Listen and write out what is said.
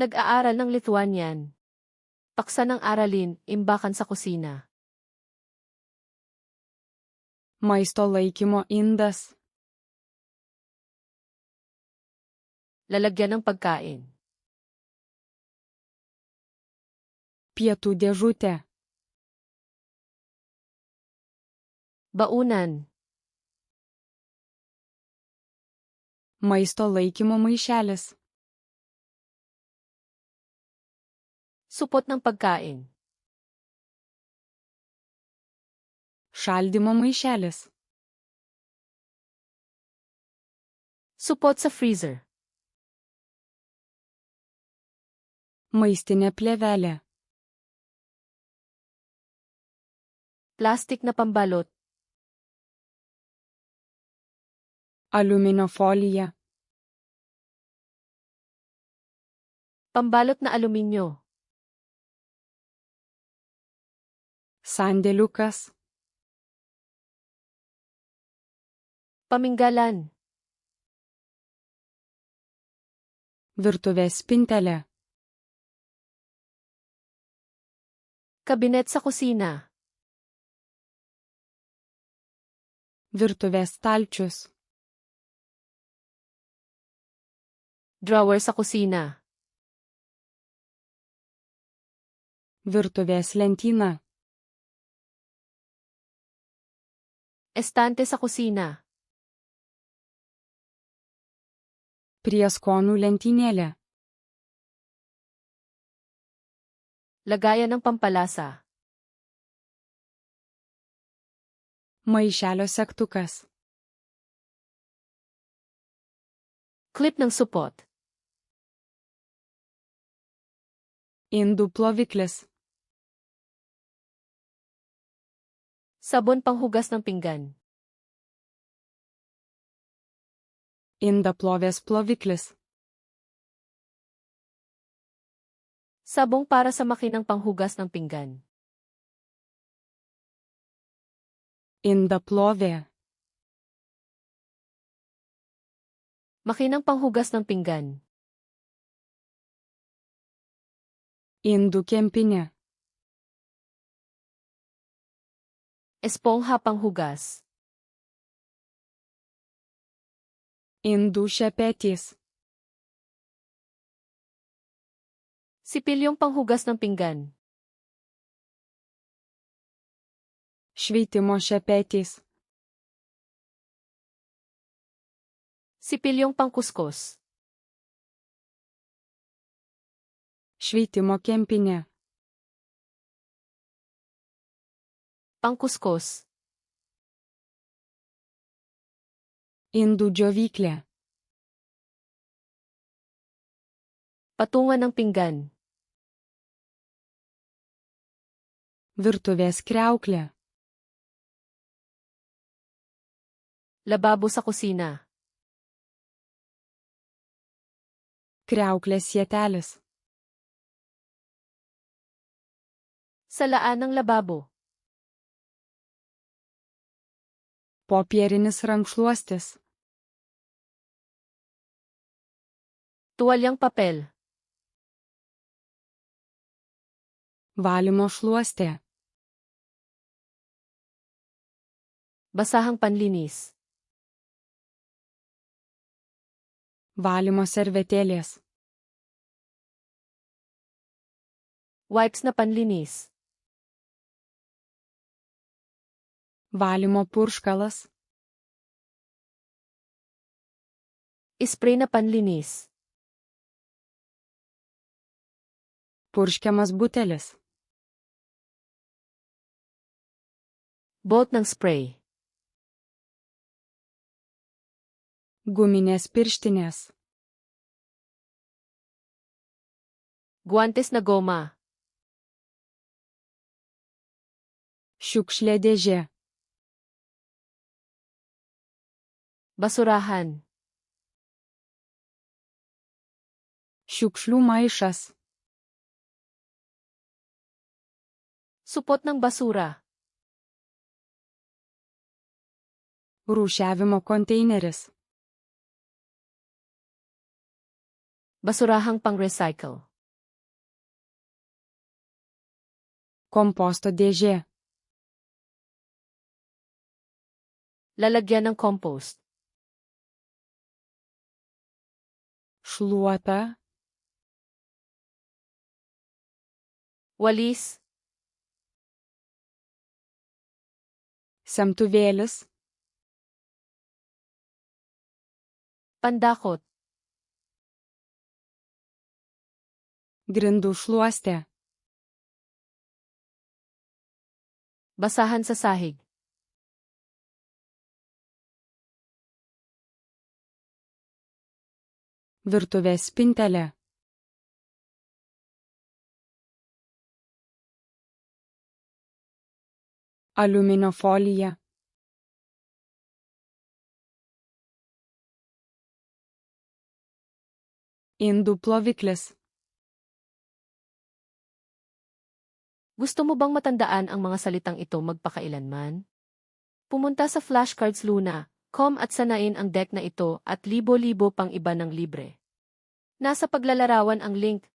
Nag-aaral ng Lithuanian. Paksa ng aralin, imbakan sa kusina. Maisto laikymo indas. Lalagyan ng pagkain. Pietų dėžutė. Baunan. Maisto laikymo maišelis. Supot ng pagkain. Šaldymo maišelis. Supot sa freezer. Maistinė plėvelė. Plastik na pambalot. Aliuminio folija. Pambalot na aluminyo. Sandėliukas. Paminggalan. Virtuvės spintelė. Kabinet sa kusina. Virtuvės stalčius. Drawer sa kusina. Virtuvės lentyna. Estante sa kusina. Prieskonų lentynėlė. Lagayan ng pampalasa. Maišelio segtukas. Clip ng supot. Indų ploviklis. Sabon panghugas ng pinggan. Indaplovės ploviklis. Sabong para sa makinang panghugas ng pinggan. Indaplovė. Makinang panghugas ng pinggan. Indų kempinė. Espongha panghugas. Indų šepetys. Sipilyong panghugas ng pinggan. Šveitimo šepetys. Sipilyong pangkuskus. Šveitimo kempinė. Pangkuskus. Indų džiovyklė. Patungan ng pinggan. Virtuvės kriauklė. Lababo sa kusina. Kriauklės sietelis. Salaan ng lababo. Popierinis rankšluostis. Tuwalyang papel. Valymo šluostė. Basahang panlinis. Valymo servetėlės. Wipes na panlinis. Valymo purškalas. Spray na panlinis. Purškiamas butelis. Bolt ng spray. Guminės pirštinės. Guantes na goma. Šiukšlė dėžė. Basurahan. Šiukšlių maišas. Supot ng basura. Rūšiavimo konteineris. Basurahang pang-recycle. Composto dėžė. Lalagyan ng compost. Šluota. Walis. Semtuvėlis. Pandakot. Grindų šluostė. Basahan sa sahig. Virtuvės spintelė. Aliuminio folija. Indų ploviklis. Gusto mo bang matandaan ang mga salitang ito magpakailanman? Pumunta sa flashcardsluna.com at sanain ang deck na ito at libo-libo pang iba ng libre. Nasa paglalarawan ang link.